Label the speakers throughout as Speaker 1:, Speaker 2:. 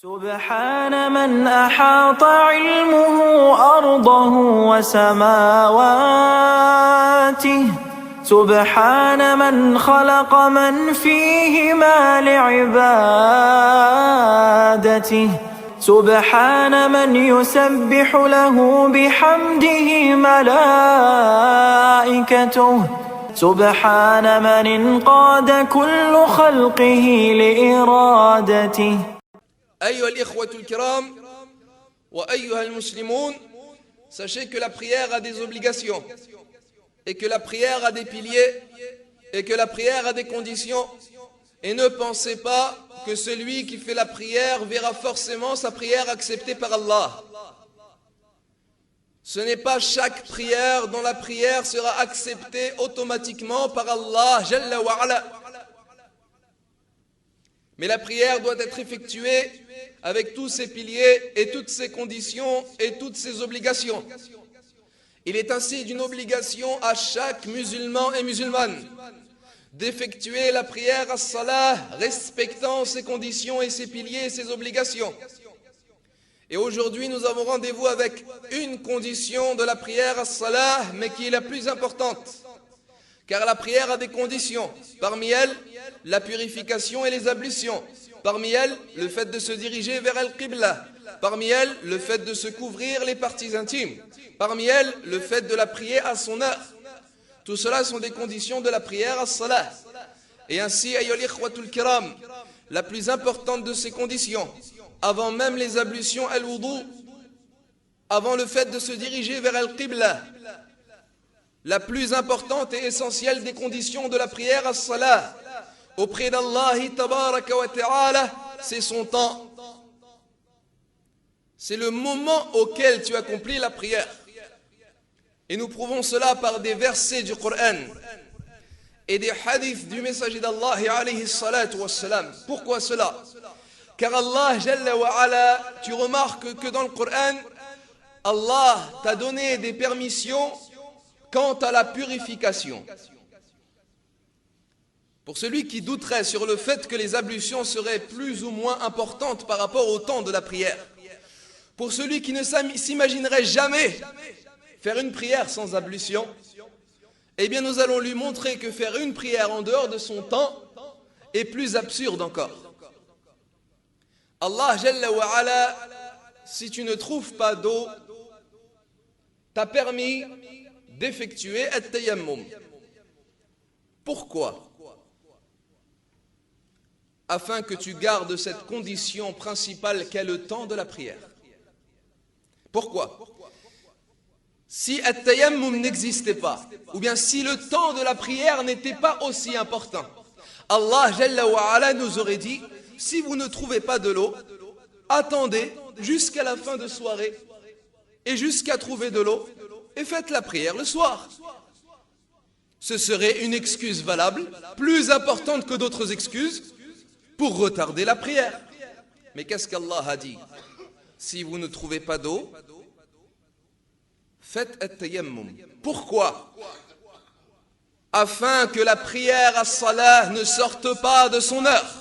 Speaker 1: سبحان من أحاط علمه أرضه وسماواته سبحان من خلق من فيهما لعبادته سبحان من يسبح له بحمده ملائكته سبحان من انقاد كل خلقه لإرادته.
Speaker 2: أيها الإخوة الكرام وأيها المسلمون, sachez que la prière a des obligations et que la prière a des piliers et que la prière a des conditions, et ne pensez pas que celui qui fait la prière verra forcément sa prière acceptée par Allah. Ce n'est pas chaque prière dont la prière sera acceptée automatiquement par Allah Jalla wa Ala. Mais la prière doit être effectuée avec tous ses piliers et toutes ses conditions et toutes ses obligations. Il est ainsi d'une obligation à chaque musulman et musulmane d'effectuer la prière as-salah respectant ses conditions et ses piliers et ses obligations. Et aujourd'hui, nous avons rendez-vous avec une condition de la prière as-salah, mais qui est la plus importante. Car la prière a des conditions. Parmi elles, la purification et les ablutions. Parmi elles, le fait de se diriger vers Al-Qibla. Parmi elles, le fait de se couvrir les parties intimes. Parmi elles, le fait de la prier à son heure. Tout cela sont des conditions de la prière as-salah. Et ainsi, ayyuhal ikhwatul kiram, la plus importante de ces conditions, avant même les ablutions al-wudu, avant le fait de se diriger vers Al-Qibla, la plus importante et essentielle des conditions de la prière as-salah auprès d'Allah tabaraka wa ta'ala, c'est son temps. C'est le moment auquel tu accomplis la prière. Et nous prouvons cela par des versets du Coran et des hadiths du messager d'Allah alayhi salatu wassalam. Pourquoi cela? Car Allah Jalla wa Ala, tu remarques que dans le Coran, Allah t'a donné des permissions quant à la purification. Pour celui qui douterait sur le fait que les ablutions seraient plus ou moins importantes par rapport au temps de la prière, pour celui qui ne s'imaginerait jamais faire une prière sans ablution, eh bien nous allons lui montrer que faire une prière en dehors de son temps est plus absurde encore. Allah Jalla wa Ala, si tu ne trouves pas d'eau, t'a permis d'effectuer at-tayammum. Pourquoi? Afin que tu gardes cette condition principale qu'est le temps de la prière. Pourquoi? Si at-tayammum n'existait pas, ou bien si le temps de la prière n'était pas aussi important, Allah Jalla wa Ala nous aurait dit, si vous ne trouvez pas de l'eau, attendez jusqu'à la fin de soirée et jusqu'à trouver de l'eau et faites la prière le soir. Ce serait une excuse valable, plus importante que d'autres excuses, pour retarder la prière. Mais qu'est-ce qu'Allah a dit? Si vous ne trouvez pas d'eau, faites at-tayammum. Pourquoi? Afin que la prière as-salah ne sorte pas de son heure.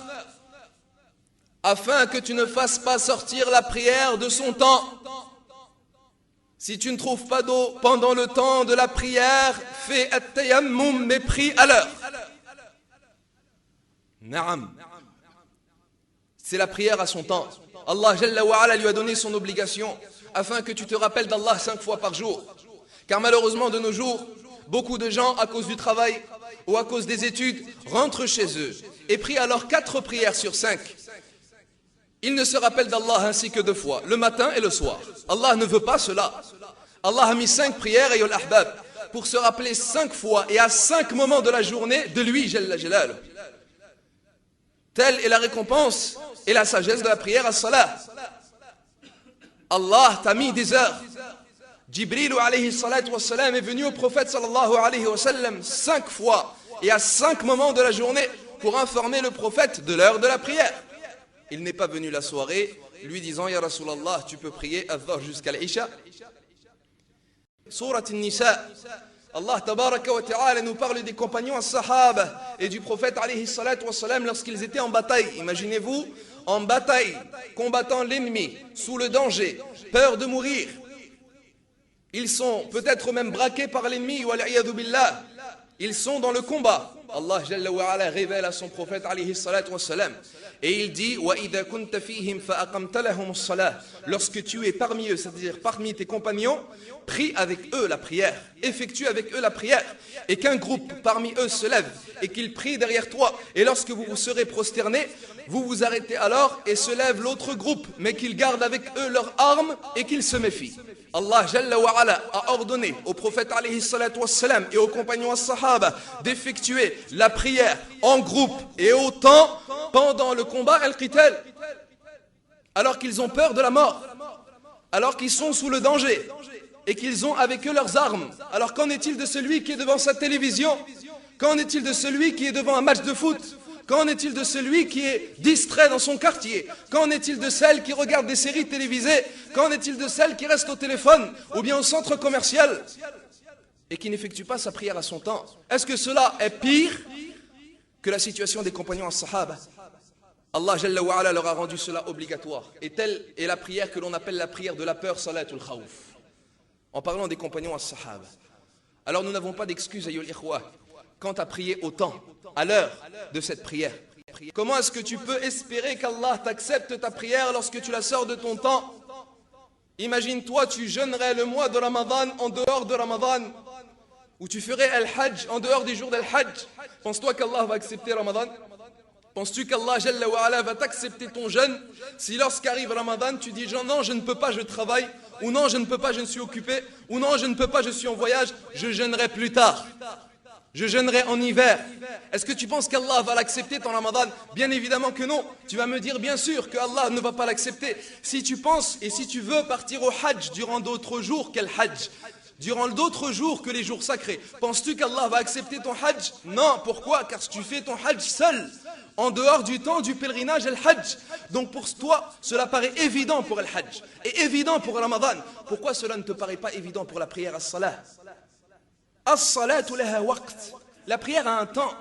Speaker 2: Afin que tu ne fasses pas sortir la prière de son temps. Si tu ne trouves pas d'eau pendant le temps de la prière, fais at-tayammum, mais prie à l'heure. Naam. C'est la prière à son temps. Allah Jalla wa Ala lui a donné son obligation afin que tu te rappelles d'Allah 5 fois par jour. Car malheureusement de nos jours, beaucoup de gens à cause du travail ou à cause des études rentrent chez eux et prient alors 4 prières sur 5. Ils ne se rappellent d'Allah ainsi que 2 fois, le matin et le soir. Allah ne veut pas cela. Allah a mis 5 prières, ayyul ahbab, pour se rappeler 5 fois et à 5 moments de la journée de lui, Jalla Jalal. Telle est la récompense et la sagesse de la prière as-salah. Allah t'a mis des heures. Jibril alayhi salatu wassalam est venu au prophète sallallahu alayhi wa sallam 5 fois et à 5 moments de la journée pour informer le prophète de l'heure de la prière. Il n'est pas venu la soirée lui disant Ya Rasulallah, tu peux prier adh-dhuhr jusqu'à l'Isha. Surat An-Nisa, Allah tabaraka wa ta'ala nous parle des compagnons as-sahaba et du prophète alayhi salatu wa salam lorsqu'ils étaient en bataille. Imaginez-vous, en bataille, combattant l'ennemi, sous le danger, peur de mourir. Ils sont peut-être même braqués par l'ennemi, wal'iyadhu billah. Ils sont dans le combat. Allah Jalla wa Ala révèle à son prophète alayhi salatu wa salam. Et il dit wa idha kunta fihim fa aqamta lahum as-salah. Lorsque tu es parmi eux, c'est-à-dire parmi tes compagnons, prie avec eux la prière, effectue avec eux la prière, et qu'un groupe parmi eux se lève et qu'il prie derrière toi. Et lorsque vous vous serez prosternés, vous vous arrêtez alors et se lève l'autre groupe, mais qu'ils gardent avec eux leurs armes et qu'ils se méfient. Allah Jalla wa Ala a ordonné au prophète alayhi salatu wassalam et aux compagnons as-sahaba d'effectuer la prière en groupe et au temps pendant le combat al-qital, alors qu'ils ont peur de la mort, alors qu'ils sont sous le danger et qu'ils ont avec eux leurs armes. Alors qu'en est-il de celui qui est devant sa télévision? Qu'en est-il de celui qui est devant un match de foot? Qu'en est-il de celui qui est distrait dans son quartier? Qu'en est-il de celle qui regarde des séries télévisées? Qu'en est-il de celle qui reste au téléphone ou bien au centre commercial et qui n'effectue pas sa prière à son temps? Est-ce que cela est pire que la situation des compagnons as-sahaba? Allah Jalla wa Ala leur a rendu cela obligatoire. Et telle est la prière que l'on appelle la prière de la peur, salatul khawf, en parlant des compagnons as-sahaba. Alors nous n'avons pas d'excuse, ayyul ikhwa, quant à prier au temps, à l'heure de cette prière. Comment est-ce que tu peux espérer qu'Allah t'accepte ta prière lorsque tu la sors de ton temps? Imagine-toi, tu jeûnerais le mois de Ramadan en dehors de Ramadan, ou tu ferais al-hajj en dehors des jours d'al-hajj. Penses-toi qu'Allah va accepter Ramadan? Penses-tu qu'Allah Jalla wa Ala va t'accepter ton jeûne si lorsqu'arrive Ramadan tu dis non je ne peux pas, je travaille, ou non je ne peux pas, je ne suis occupé, ou non je ne peux pas, je suis en voyage, je jeûnerai plus tard, je jeûnerai en hiver? Est-ce que tu penses qu'Allah va l'accepter ton Ramadan? Bien évidemment que non. Tu vas me dire bien sûr que Allah ne va pas l'accepter. Si tu penses et si tu veux partir au hajj durant d'autres jours, quel hajj? Durant d'autres jours que les jours sacrés, penses-tu qu'Allah va accepter ton hajj? Non. Pourquoi? Car tu fais ton hajj seul, en dehors du temps du pèlerinage al-hajj. Donc pour toi, cela paraît évident pour al-hajj et évident pour Ramadan. Pourquoi cela ne te paraît pas évident pour la prière as-salah? As-salatu laha waqt. La prière a un temps.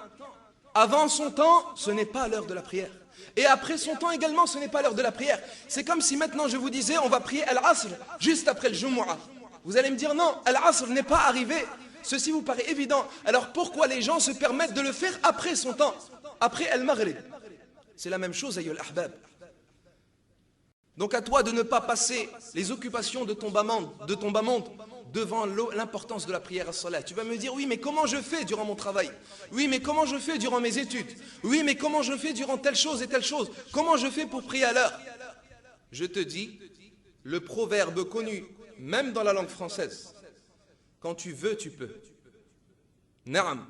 Speaker 2: Avant son temps, ce n'est pas l'heure de la prière. Et après son temps également, ce n'est pas l'heure de la prière. C'est comme si maintenant je vous disais, on va prier al-asr juste après le Jumu'ah. Vous allez me dire non, al-asr n'est pas arrivé. Ceci vous paraît évident. Alors pourquoi les gens se permettent de le faire après son temps, après al-maghrib? C'est la même chose, ayyul ahbab. Donc à toi de ne pas passer les occupations de ton bas monde devant l'importance de la prière à salat. Tu vas me dire, oui, mais comment je fais durant mon travail? Oui, mais comment je fais durant mes études? Oui, mais comment je fais durant telle chose et telle chose? Comment je fais pour prier à l'heure? Je te dis, le proverbe connu, même dans la langue française, quand tu veux, tu peux. Na'am.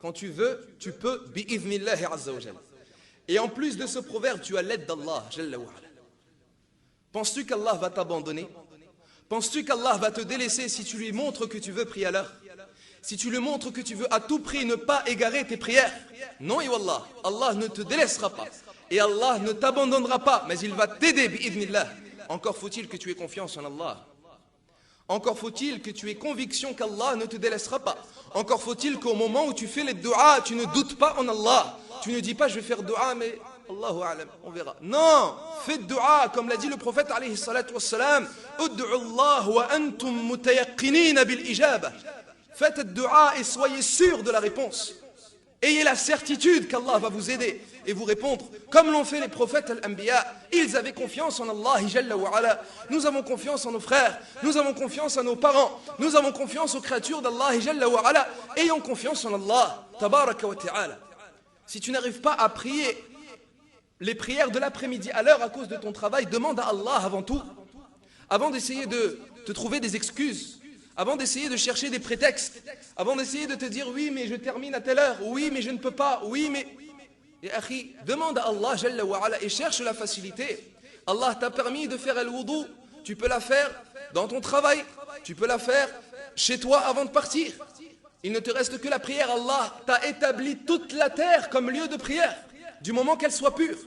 Speaker 2: Quand tu veux, tu peux, bi'idhnillahi azza wa jalla. Et en plus de ce proverbe, tu as l'aide d'Allah, Jalla wa ala. Penses-tu qu'Allah va t'abandonner? Penses-tu qu'Allah va te délaisser si tu lui montres que tu veux prier à l'heure? Si tu lui montres que tu veux à tout prix ne pas égarer tes prières? Non, et wallah, Allah ne te délaissera pas. Et Allah ne t'abandonnera pas, mais il va t'aider, bi'idhnillah. Encore faut-il que tu aies confiance en Allah. Encore faut-il que tu aies conviction qu'Allah ne te délaissera pas. Encore faut-il qu'au moment où tu fais les du'a, tu ne doutes pas en Allah. Tu ne dis pas je vais faire du'a mais Allahu a'lam, on verra. Non, fais du'a comme l'a dit le prophète alayhi salatu wassalam. Ud'u Allah wa antum mutayaqqinin bil ijaba. Faites du'a et soyez sûrs de la réponse. Ayez la certitude qu'Allah va vous aider et vous répondre comme l'ont fait les prophètes al-anbiya. Ils avaient confiance en Allah Jalla wa Ala. Nous avons confiance en nos frères, nous avons confiance en nos parents, nous avons confiance aux créatures d'Allah Jalla wa Ala. Ayons confiance en Allah tabaraka wa ta'ala. Si tu n'arrives pas à prier les prières de l'après-midi à l'heure à cause de ton travail, demande à Allah avant tout, avant d'essayer de te trouver des excuses, avant d'essayer de chercher des prétextes, avant d'essayer de te dire oui mais je termine à telle heure, oui mais je ne peux pas, oui mais... Et akhi, demande à Allah Jalla wa Ala et cherche la facilité. Allah t'a permis de faire al-wudu, tu peux la faire dans ton travail, tu peux la faire chez toi avant de partir. Il ne te reste que la prière. Allah t'a établi toute la terre comme lieu de prière. du moment qu'elle soit pure.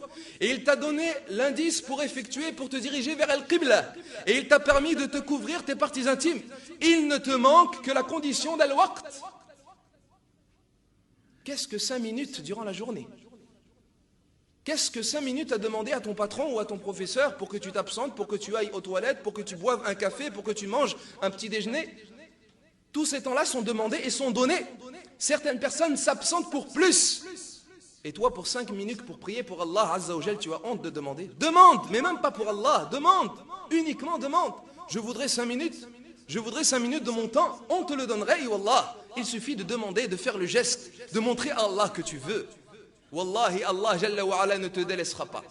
Speaker 2: Et il t'a donné l'indice pour effectuer, pour te diriger vers Al-Qibla. Et il t'a permis de te couvrir tes parties intimes. Il ne te manque que la condition d'Al-Waqt. Qu'est-ce que 5 minutes durant la journée? Qu'est-ce que 5 minutes à demander à ton patron ou à ton professeur pour que tu t'absentes, pour que tu ailles aux toilettes, pour que tu boives un café, pour que tu manges un petit déjeuner? Tous ces temps-là sont demandés et sont donnés. Certaines personnes s'absentent pour plus. Et toi, pour 5 minutes pour prier pour Allah Azza wa Jal, tu as honte de demander? Demande, mais même pas pour Allah, demande, uniquement demande. Je voudrais 5 minutes, je voudrais 5 minutes de mon temps, on te le donnerait, et Wallah, il suffit de demander, de faire le geste, de montrer à Allah que tu veux. Wallahi, Allah Jalla wa Ala ne te délaissera pas.